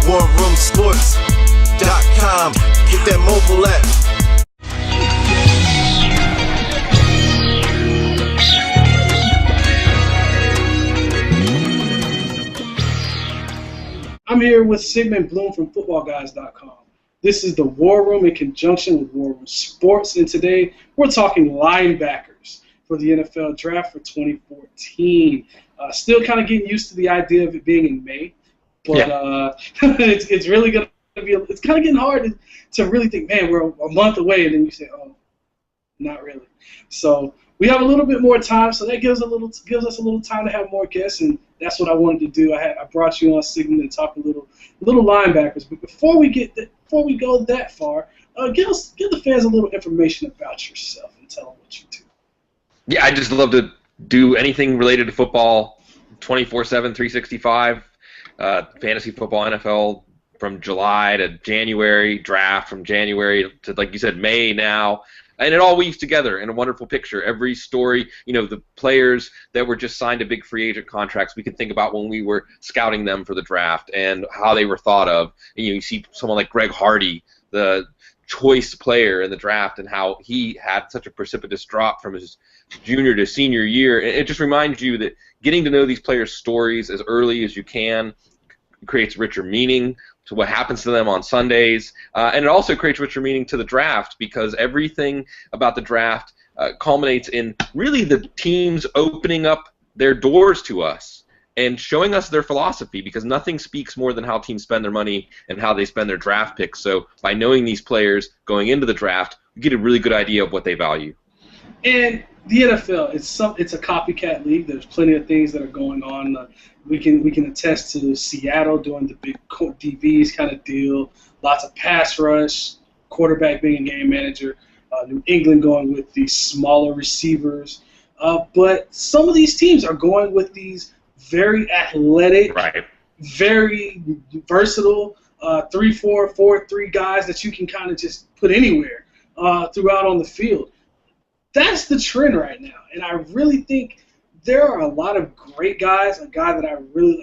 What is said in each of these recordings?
warroomsports.com. Get that mobile app. I'm here with Sigmund Bloom from footballguys.com. This is the War Room in conjunction with War Room Sports, and today we're talking linebackers for the NFL Draft for 2014. Still kind of getting used to the idea of it being in May, but it's really going to be. It's kind of getting hard to really think, man, we're a month away, and then you say, oh, not really. So we have a little bit more time, so that gives us a little time to have more guests, and that's what I wanted to do. I brought you on, Sigmund, to talk a little linebackers. But before we go that far, give the fans a little information about yourself and tell them what you do. Yeah, I just love to do anything related to football, 24/7, 365. Fantasy football, NFL from July to January, draft from January to, like you said, May now. And it all weaves together in a wonderful picture. Every story, the players that were just signed to big free agent contracts, we can think about when we were scouting them for the draft and how they were thought of. And, you see someone like Greg Hardy, the choice player in the draft, and how he had such a precipitous drop from his junior to senior year. It just reminds you that getting to know these players' stories as early as you can creates richer meaning to what happens to them on Sundays, and it also creates richer meaning to the draft, because everything about the draft culminates in really the teams opening up their doors to us and showing us their philosophy, because nothing speaks more than how teams spend their money and how they spend their draft picks. So by knowing these players going into the draft, we get a really good idea of what they value. And the NFL, it's a copycat league. There's plenty of things that are going on. We can attest to Seattle doing the big DBs kind of deal. Lots of pass rush, quarterback being a game manager. New England going with these smaller receivers. But some of these teams are going with these very athletic, very versatile 3-4, 4-3 guys that you can kind of just put anywhere throughout on the field. That's the trend right now, and I really think there are a lot of great guys. A guy that I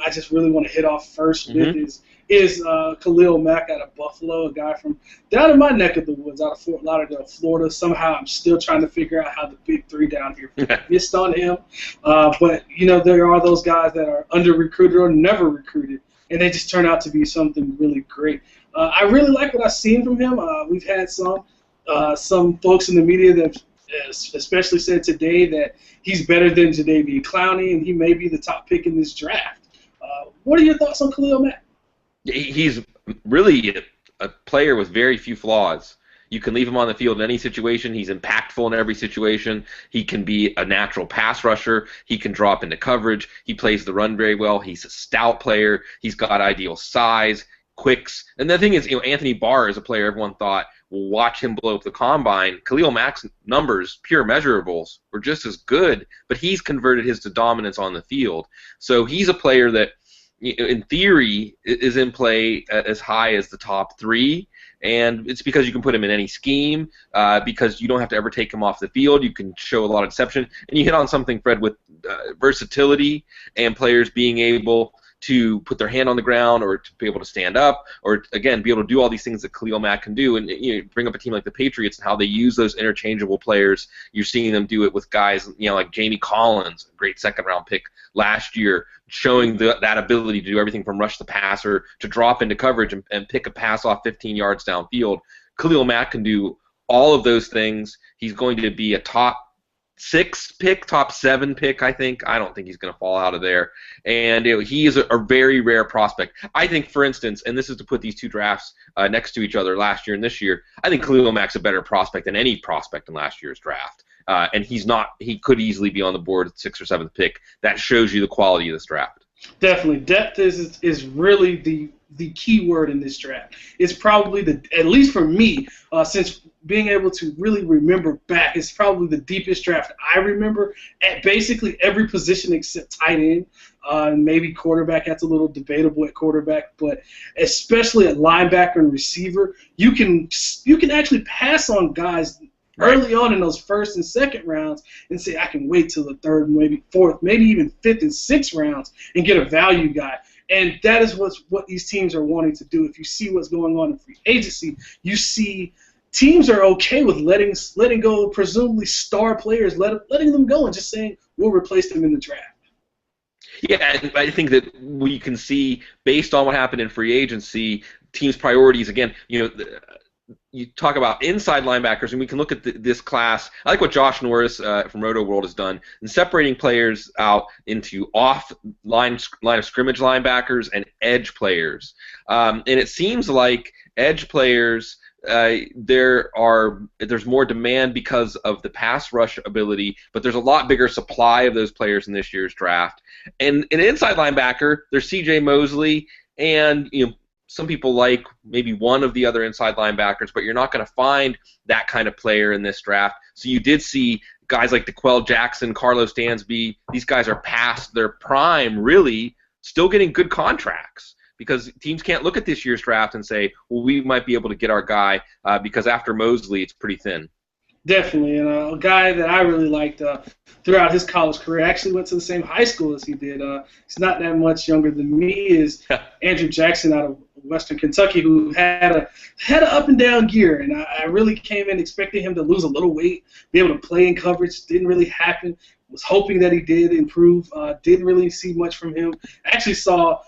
just really want to hit off first with is Khalil Mack out of Buffalo, a guy from down in my neck of the woods, out of Fort Lauderdale, Florida. Somehow I'm still trying to figure out how the big three down here missed on him. But there are those guys that are under-recruited or never recruited, and they just turn out to be something really great. I really like what I've seen from him. We've had some folks in the media that especially said today that he's better than Jadeveon Clowney, and he may be the top pick in this draft. What are your thoughts on Khalil Mack? He's really a player with very few flaws. You can leave him on the field in any situation. He's impactful in every situation. He can be a natural pass rusher. He can drop into coverage. He plays the run very well. He's a stout player. He's got ideal size, quicks. And the thing is, Anthony Barr is a player everyone thought, will watch him blow up the combine. Khalil Mack's numbers, pure measurables, were just as good, but he's converted his to dominance on the field. So he's a player that, in theory, is in play as high as the top three, and it's because you can put him in any scheme, because you don't have to ever take him off the field. You can show a lot of deception, and you hit on something, Fred, with versatility and players being able to put their hand on the ground or to be able to stand up or, again, be able to do all these things that Khalil Mack can do. And bring up a team like the Patriots and how they use those interchangeable players. You're seeing them do it with guys like Jamie Collins, a great second-round pick last year, showing that ability to do everything from rush the passer to drop into coverage and pick a pass off 15 yards downfield. Khalil Mack can do all of those things. He's going to be a top 6 pick, top 7 pick, I think. I don't think he's going to fall out of there. And he is a very rare prospect. I think, for instance, and this is to put these two drafts next to each other, last year and this year, I think Khalil Mack's a better prospect than any prospect in last year's draft. And he's not. He could easily be on the board at 6th or 7th pick. That shows you the quality of this draft. Definitely. Depth is really the key word in this draft. It's probably at least for me, since being able to really remember back, it's probably the deepest draft I remember at basically every position except tight end. Maybe quarterback, that's a little debatable at quarterback, but especially at linebacker and receiver, you can actually pass on guys early on in those 1st and 2nd rounds and say, I can wait till the 3rd, maybe 4th, maybe even 5th and 6th rounds and get a value guy. And that is what these teams are wanting to do. If you see what's going on in free agency, you see teams are okay with letting go of presumably star players, letting them go and just saying we'll replace them in the draft. Yeah, and I think that we can see, based on what happened in free agency, teams' priorities, again, you talk about inside linebackers, and we can look at this class. I like what Josh Norris from Roto World has done in separating players out into line of scrimmage linebackers and edge players. And it seems like edge players, there's more demand because of the pass rush ability, but there's a lot bigger supply of those players in this year's draft. And an inside linebacker, there's C.J. Mosley, and some people like maybe one of the other inside linebackers, but you're not going to find that kind of player in this draft. So you did see guys like DeQuell Jackson, Carlos Dansby. These guys are past their prime, really, still getting good contracts, because teams can't look at this year's draft and say, well, we might be able to get our guy, because after Mosley, it's pretty thin. Definitely, and a guy that I really liked throughout his college career, actually went to the same high school as he did. He's not that much younger than me. Is Andrew Jackson out of Western Kentucky, who had an up and down year, and I really came in expecting him to lose a little weight, be able to play in coverage. Didn't really happen. Was hoping that he did improve. Didn't really see much from him. Actually saw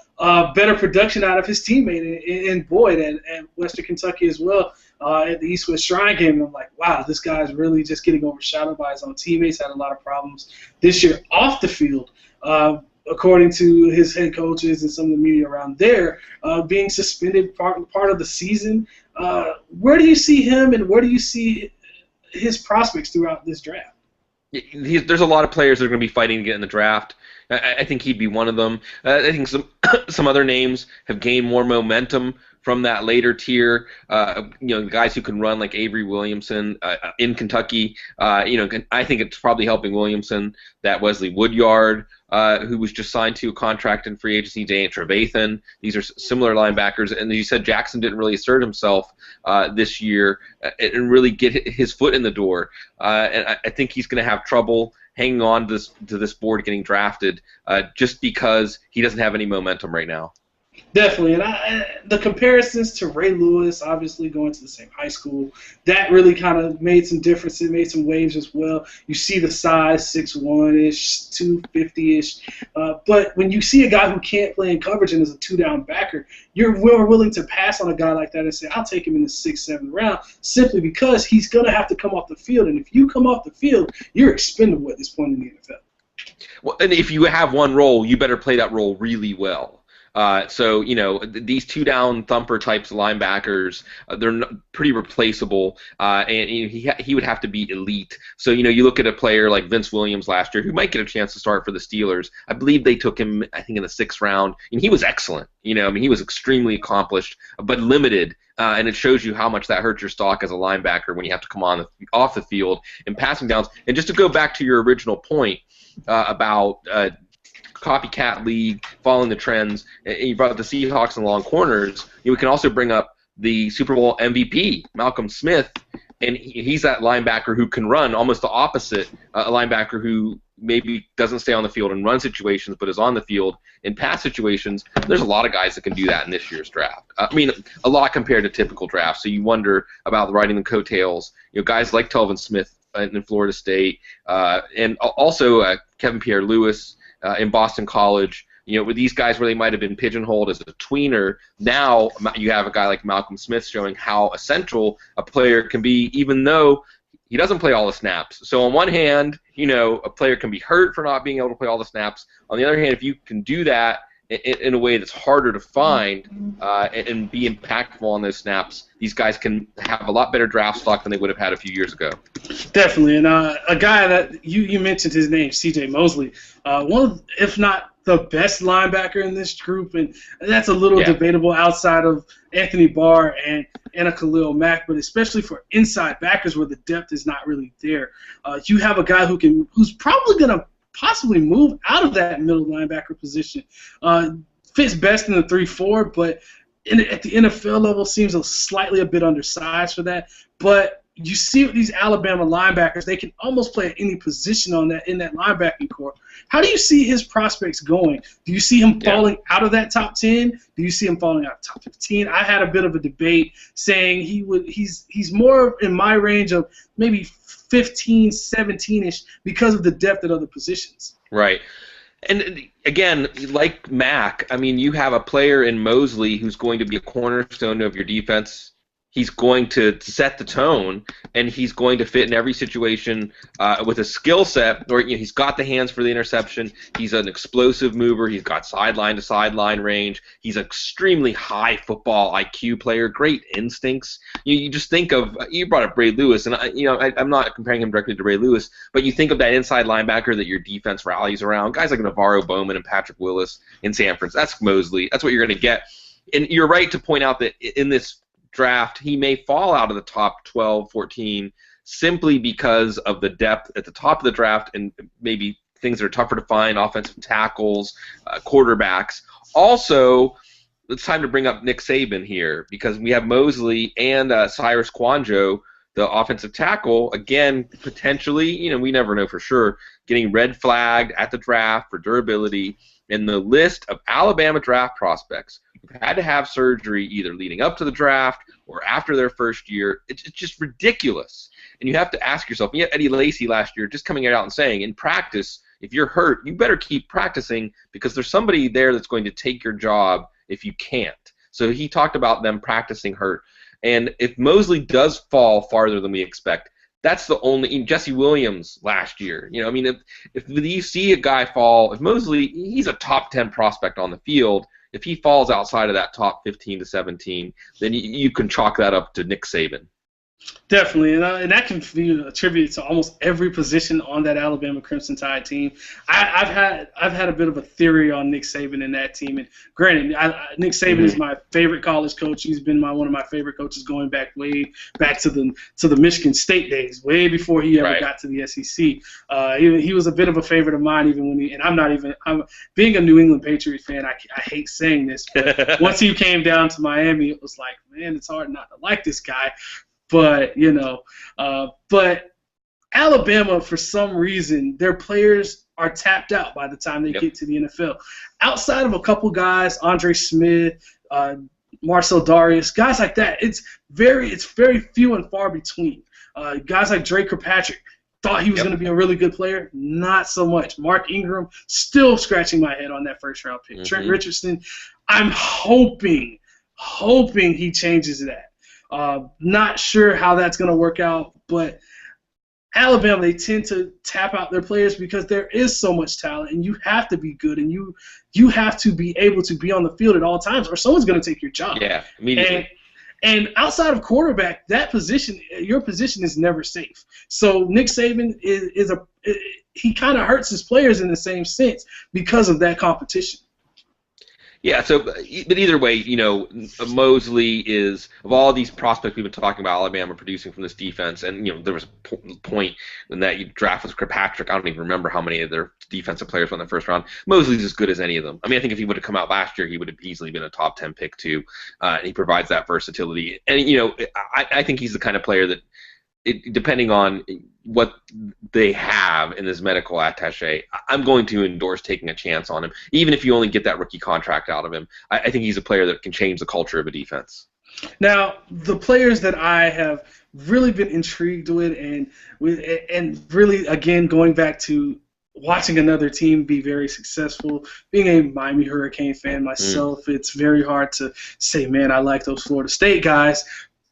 better production out of his teammate in Boyd at Western Kentucky as well. At the East-West Shrine game, and I'm like, wow, this guy's really just getting overshadowed by his own teammates. Had a lot of problems this year off the field, according to his head coaches and some of the media around there, being suspended part of the season. Where do you see him, and where do you see his prospects throughout this draft? There's a lot of players that are going to be fighting to get in the draft. I think he'd be one of them. I think some other names have gained more momentum from that later tier. Guys who can run like Avery Williamson in Kentucky. I think it's probably helping Williamson that Wesley Woodyard, who was just signed to a contract in free agency, Dane Trevathan. These are similar linebackers. And as you said, Jackson didn't really assert himself this year and really get his foot in the door. And I think he's going to have trouble hanging on to this board getting drafted just because he doesn't have any momentum right now. Definitely, and the comparisons to Ray Lewis, obviously going to the same high school, that really kind of made some difference. It made some waves as well. You see the size, 6'1"-ish, 250-ish, but when you see a guy who can't play in coverage and is a two-down backer, you're more willing to pass on a guy like that and say, I'll take him in the 6th, 7th round, simply because he's going to have to come off the field, and if you come off the field, you're expendable at this point in the NFL. Well, and if you have one role, you better play that role really well. So these two-down thumper types of linebackers, they're pretty replaceable, and he would have to be elite. So you look at a player like Vince Williams last year, who might get a chance to start for the Steelers. I believe they took him, I think, in the 6th round, and he was excellent. He was extremely accomplished, but limited. And it shows you how much that hurts your stock as a linebacker when you have to come off the field in passing downs. And just to go back to your original point about copycat league, following the trends, and you brought up the Seahawks and long corners, we can also bring up the Super Bowl MVP, Malcolm Smith, and he's that linebacker who can run, almost the opposite, a linebacker who maybe doesn't stay on the field in run situations but is on the field in pass situations. There's a lot of guys that can do that in this year's draft. A lot compared to typical drafts, so you wonder about riding the coattails. Guys like Telvin Smith in Florida State, and also Kevin Pierre-Louis, in Boston College, with these guys where they might have been pigeonholed as a tweener, now you have a guy like Malcolm Smith showing how essential a player can be, even though he doesn't play all the snaps. So on one hand, a player can be hurt for not being able to play all the snaps. On the other hand, if you can do that in a way that's harder to find and be impactful on those snaps, these guys can have a lot better draft stock than they would have had a few years ago. Definitely, and a guy that you mentioned his name, C.J. Mosley, one of, if not the best linebacker in this group, and that's a little debatable outside of Anthony Barr and a Khalil Mack, but especially for inside backers where the depth is not really there. You have a guy who's probably going to possibly move out of that middle linebacker position. Fits best in the 3-4, but at the NFL level seems slightly a bit undersized for that. But you see with these Alabama linebackers, they can almost play at any position in that linebacking core. How do you see his prospects going? Do you see him falling out of that top 10? Do you see him falling out of top 15? I had a bit of a debate saying he's more in my range of maybe 15, 17-ish because of the depth at other positions. Right. And again, like Mack, I mean, you have a player in Mosley who's going to be a cornerstone of your defense. He's going to set the tone, and he's going to fit in every situation with a skill set. Or he's got the hands for the interception. He's an explosive mover. He's got sideline to sideline range. He's an extremely high football IQ player. Great instincts. You just think of you brought up Ray Lewis, and I'm not comparing him directly to Ray Lewis, but you think of that inside linebacker that your defense rallies around. Guys like Navarro Bowman and Patrick Willis in San Francisco. That's Mosley. That's what you're going to get. And you're right to point out that in this draft, he may fall out of the top 12, 14 simply because of the depth at the top of the draft and maybe things that are tougher to find, offensive tackles, quarterbacks. Also, it's time to bring up Nick Saban here because we have Mosley and Cyrus Kouandjio, the offensive tackle, again, potentially, we never know for sure, getting red flagged at the draft for durability. In the list of Alabama draft prospects who've had to have surgery either leading up to the draft or after their first year, it's just ridiculous. And you have to ask yourself, you had Eddie Lacy last year just coming out and saying, in practice, if you're hurt, you better keep practicing because there's somebody there that's going to take your job if you can't. So he talked about them practicing hurt. And if Mosley does fall farther than we expect, that's the only Jesse Williams last year. If you see a guy fall, if Mosley, he's a top 10 prospect on the field. If he falls outside of that top 15 to 17, then you can chalk that up to Nick Saban. Definitely, and that can be attributed to almost every position on that Alabama Crimson Tide team. I've had a bit of a theory on Nick Saban and that team. And granted, Nick Saban is my favorite college coach. He's been one of my favorite coaches going way back to the Michigan State days, way before he ever got to the SEC. He was a bit of a favorite of mine, even when I'm being a New England Patriots fan. I hate saying this, but once he came down to Miami, it was like, man, it's hard not to like this guy. But but Alabama, for some reason, their players are tapped out by the time they get to the NFL. Outside of a couple guys, Andre Smith, Marcel Darius, guys like that, it's very few and far between. Guys like Drake Kirkpatrick, thought he was going to be a really good player. Not so much. Mark Ingram, still scratching my head on that first-round pick. Trent Richardson, I'm hoping he changes that. Not sure how that's going to work out, but Alabama, they tend to tap out their players because there is so much talent, and you have to be good, and you have to be able to be on the field at all times, or someone's going to take your job. Yeah, immediately. And outside of quarterback, your position is never safe. So Nick Saban he kind of hurts his players in the same sense because of that competition. Yeah, but either way, Mosley is, of all these prospects we've been talking about Alabama producing from this defense, and, there was a point in that draft was Kirkpatrick. I don't even remember how many of their defensive players went in the first round. Mosley's as good as any of them. I mean, I think if he would have come out last year, he would have easily been a top 10 pick too, and he provides that versatility. And, I think he's the kind of player that, depending on what they have in this medical attaché, I'm going to endorse taking a chance on him, even if you only get that rookie contract out of him. I think he's a player that can change the culture of a defense. Now, the players that I have really been intrigued with, and really, again, going back to watching another team be very successful, being a Miami Hurricane fan myself, it's very hard to say, man, I like those Florida State guys.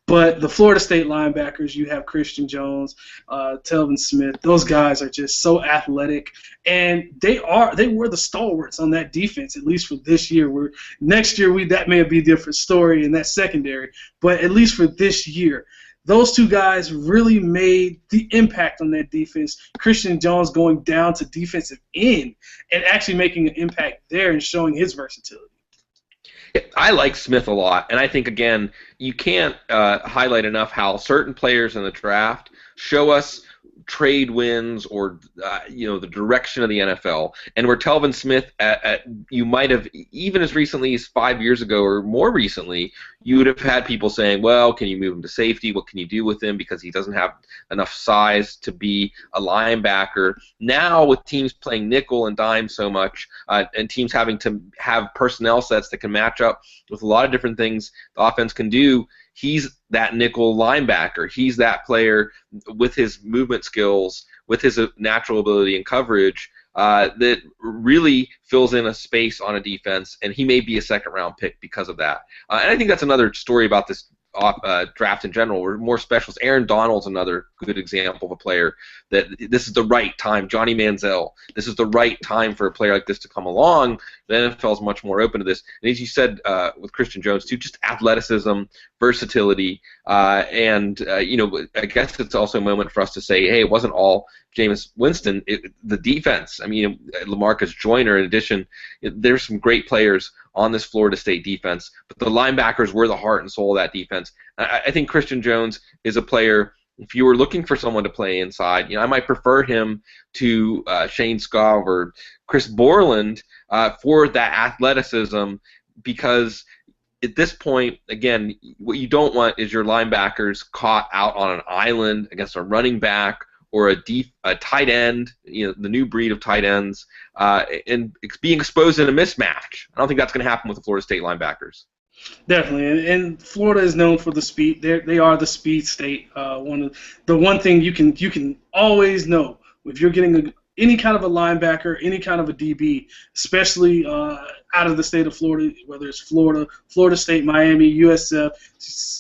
But the Florida State linebackers, you have Christian Jones, Telvin Smith. Those guys are just so athletic, and they were the stalwarts on that defense, at least for this year. Next year that may be a different story in that secondary, but at least for this year, those two guys really made the impact on that defense. Christian Jones going down to defensive end and actually making an impact there and showing his versatility. I like Smith a lot, and I think, again, you can't highlight enough how certain players in the draft show us trade winds or the direction of the NFL, and where Telvin Smith, you might have, even as recently as 5 years ago or more recently, you would have had people saying, well, can you move him to safety? What can you do with him because he doesn't have enough size to be a linebacker? Now, with teams playing nickel and dime so much, and teams having to have personnel sets that can match up with a lot of different things the offense can do, he's that nickel linebacker. He's that player with his movement skills, with his natural ability and coverage that really fills in a space on a defense, and he may be a second-round pick because of that. And I think that's another story about this draft in general. We're more specialists. Aaron Donald's another good example of a player that this is the right time. Johnny Manziel, this is the right time for a player like this to come along. The NFL is much more open to this. And as you said with Christian Jones too, just athleticism, versatility, and I guess it's also a moment for us to say, hey, it wasn't all Jameis Winston. The defense. I mean, LaMarcus Joyner. In addition, there's some great players on this Florida State defense, but the linebackers were the heart and soul of that defense. I think Christian Jones is a player. If you were looking for someone to play inside, I might prefer him to Shane Scott or Chris Borland for that athleticism, because at this point, again, what you don't want is your linebackers caught out on an island against a running back or a tight end, the new breed of tight ends, and being exposed in a mismatch. I don't think that's going to happen with the Florida State linebackers. Definitely, and Florida is known for the speed. They are the speed state. One thing you can always know if you're getting any kind of a linebacker, any kind of a DB, especially out of the state of Florida, whether it's Florida State, Miami, USF,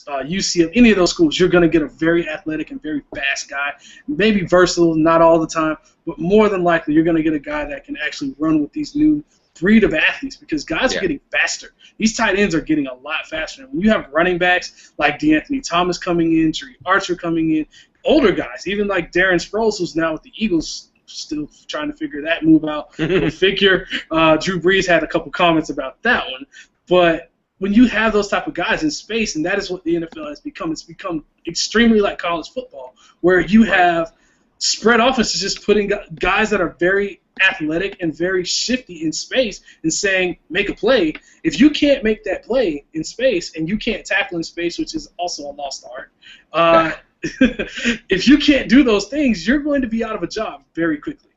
UCF, any of those schools, you're going to get a very athletic and very fast guy. Maybe versatile, not all the time, but more than likely you're going to get a guy that can actually run with these new breed of athletes, because guys are getting faster. These tight ends are getting a lot faster. And when you have running backs like DeAnthony Thomas coming in, Jerry Archer coming in, older guys, even like Darren Sproles, who's now with the Eagles, still trying to figure that move out. Drew Brees had a couple comments about that one. But when you have those type of guys in space, and that is what the NFL has become, it's become extremely like college football, where you have spread offenses just putting guys that are very athletic and very shifty in space and saying, make a play. If you can't make that play in space and you can't tackle in space, which is also a lost art, if you can't do those things, you're going to be out of a job very quickly.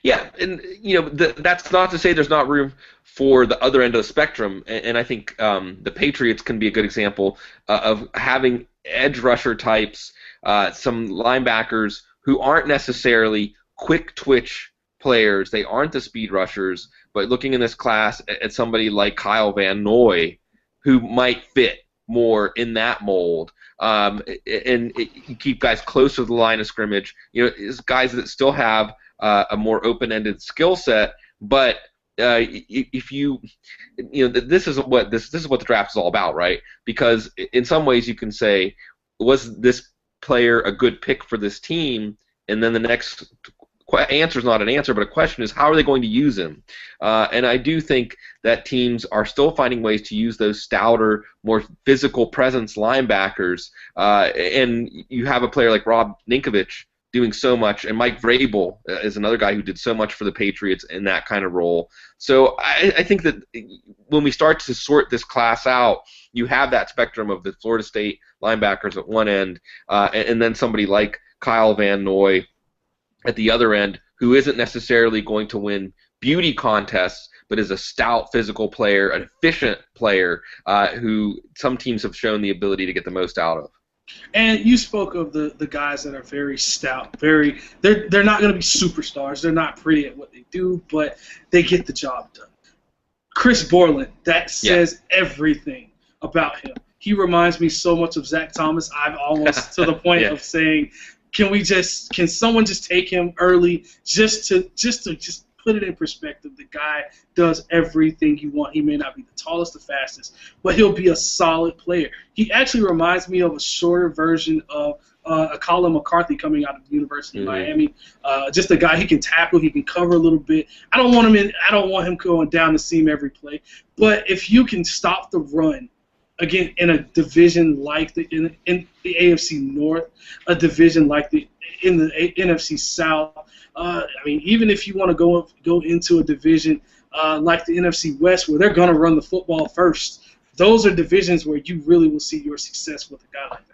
Yeah, and that's not to say there's not room for the other end of the spectrum, and I think the Patriots can be a good example of having edge rusher types, some linebackers who aren't necessarily quick twitch players. They aren't the speed rushers, but looking in this class at somebody like Kyle Van Noy, who might fit more in that mold. And you keep guys close to the line of scrimmage. It's guys that still have a more open-ended skill set, but if this is what the draft is all about, right? Because in some ways you can say, was this player a good pick for this team? And then the next answer is not an answer, but a question is, how are they going to use him? And I do think that teams are still finding ways to use those stouter, more physical presence linebackers. And you have a player like Rob Ninkovich doing so much, and Mike Vrabel is another guy who did so much for the Patriots in that kind of role. So I think that when we start to sort this class out, you have that spectrum of the Florida State linebackers at one end, and then somebody like Kyle Van Noy at the other end, who isn't necessarily going to win beauty contests, but is a stout physical player, an efficient player, who some teams have shown the ability to get the most out of. And you spoke of the guys that are very stout, they're not going to be superstars. They're not pretty at what they do, but they get the job done. Chris Borland, that says everything about him. He reminds me so much of Zach Thomas. I've almost to the point of saying, can someone just take him early just to put it in perspective? The guy does everything you want. He may not be the tallest, the fastest, but he'll be a solid player. He actually reminds me of a shorter version of a Colin McCarthy coming out of the University of Miami. Just a guy, he can tackle, he can cover a little bit. I don't want him going down the seam every play, but if you can stop the run again, in a division like in the AFC North, a division like in the NFC South. I mean, even if you want to go into a division like the NFC West, where they're going to run the football first, those are divisions where you really will see your success with a guy like that.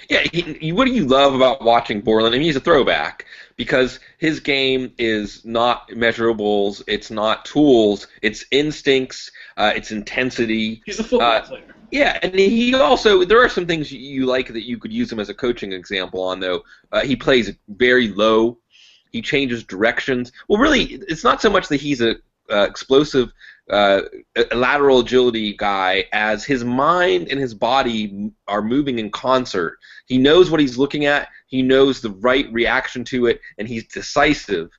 Yeah, what do you love about watching Borland? I mean, he's a throwback because his game is not measurables, it's not tools, it's instincts, it's intensity. He's a football player. Yeah, and he also, there are some things you like that you could use him as a coaching example on, though. He plays very low. He changes directions. Well, really, it's not so much that he's a explosive lateral agility guy as his mind and his body are moving in concert. He knows what he's looking at. He knows the right reaction to it, and he's decisive.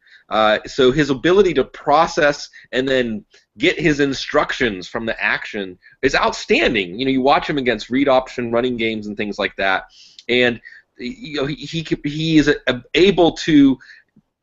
So his ability to process and then get his instructions from the action is outstanding. You know, you watch him against read option running games and things like that, and you know he is able to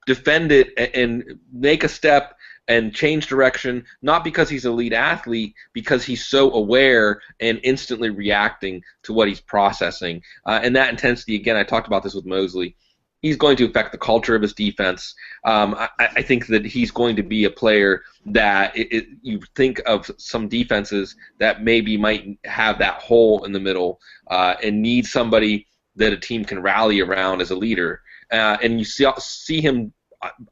defend it and make a step and change direction, not because he's a lead athlete, because he's so aware and instantly reacting to what he's processing. And that intensity, again, I talked about this with Mosley, he's going to affect the culture of his defense. I think that he's going to be a player that you think of some defenses that maybe might have that hole in the middle and need somebody that a team can rally around as a leader. And you see him,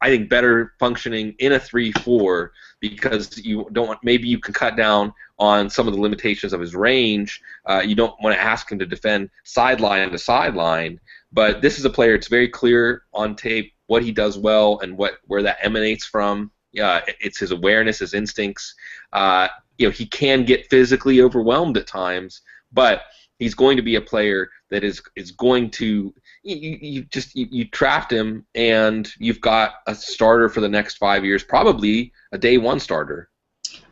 I think, better functioning in a 3-4 because you don't want, maybe you can cut down on some of the limitations of his range. You don't want to ask him to defend sideline to sideline, but this is a player. It's very clear on tape what he does well and where that emanates from. It's his awareness, his instincts. He can get physically overwhelmed at times, but he's going to be a player that is going to. You draft him, and you've got a starter for the next 5 years, probably a day one starter.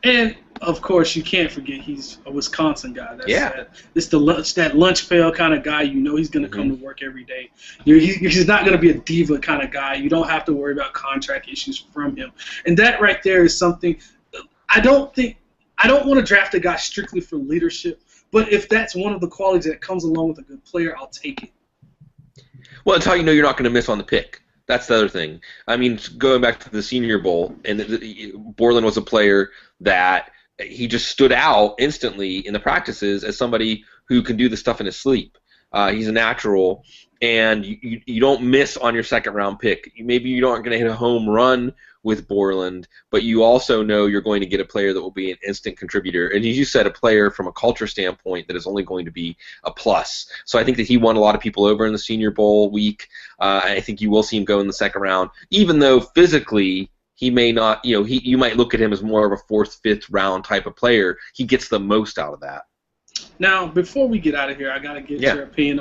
And of course, you can't forget he's a Wisconsin guy. It's that lunch pail kind of guy. You know he's going to come to work every day. He's not going to be a diva kind of guy. You don't have to worry about contract issues from him. And that right there is something. I don't want to draft a guy strictly for leadership, but if that's one of the qualities that comes along with a good player, I'll take it. Well, it's how you know you're not going to miss on the pick. That's the other thing. I mean, going back to the Senior Bowl, and Borland was a player that he just stood out instantly in the practices as somebody who can do the stuff in his sleep. He's a natural, and you don't miss on your second-round pick. Maybe you aren't going to hit a home run with Borland, but you also know you're going to get a player that will be an instant contributor. And as you said, a player from a culture standpoint that is only going to be a plus. So I think that he won a lot of people over in the Senior Bowl week. I think you will see him go in the second round, even though physically he may not, you might look at him as more of a fourth, fifth round type of player. He gets the most out of that. Now, before we get out of here, I gotta get your opinion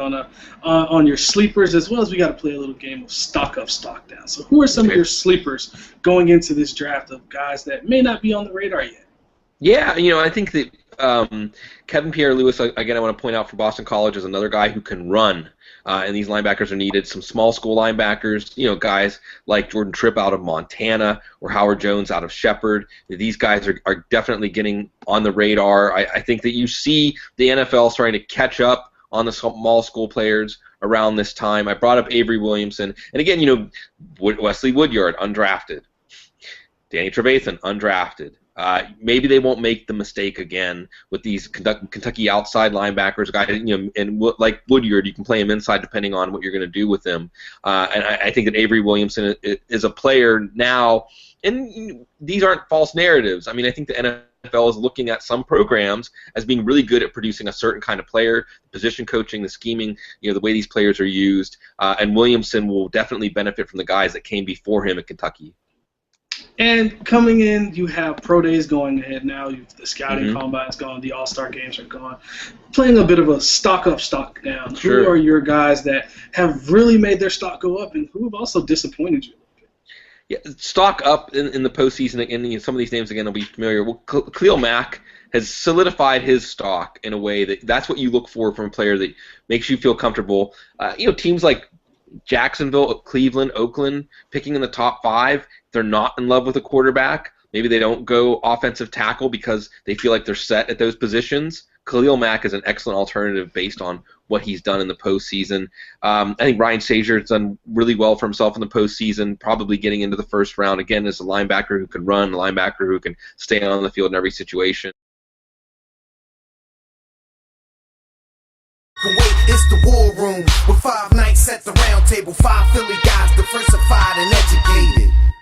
on your sleepers, as well as we gotta play a little game of stock up, stock down. So, who are some of your sleepers going into this draft of guys that may not be on the radar yet? Yeah, I think that Kevin Pierre-Louis, again, I want to point out for Boston College, is another guy who can run, and these linebackers are needed. Some small school linebackers, guys like Jordan Tripp out of Montana or Howard Jones out of Shepherd. These guys are definitely getting on the radar. I think that you see the NFL starting to catch up on the small school players around this time. I brought up Avery Williamson, and again, Wesley Woodyard, undrafted. Danny Trevathan, undrafted. Maybe they won't make the mistake again with these Kentucky outside linebackers, guys. And like Woodyard, you can play him inside depending on what you're going to do with him. And I think that Avery Williamson is a player now, and these aren't false narratives. I mean, I think the NFL is looking at some programs as being really good at producing a certain kind of player, position coaching, the scheming, the way these players are used. And Williamson will definitely benefit from the guys that came before him at Kentucky. And coming in, you have pro days going ahead now. The scouting combine's gone. The all-star games are gone. Playing a bit of a stock up, stock down. Sure. Who are your guys that have really made their stock go up, and who have also disappointed you? Yeah, stock up in the postseason, and some of these names again will be familiar. Well, Khalil Mack has solidified his stock in a way that's what you look for from a player that makes you feel comfortable. Teams like Jacksonville, Cleveland, Oakland, picking in the top 5, they're not in love with a quarterback. Maybe they don't go offensive tackle because they feel like they're set at those positions. Khalil Mack is an excellent alternative based on what he's done in the postseason. I think Ryan Shazier has done really well for himself in the postseason, probably getting into the first round again as a linebacker who can run, a linebacker who can stay on the field in every situation. Wait, it's the war room with 5 nights at the round table, 5 Philly guys diversified and educated.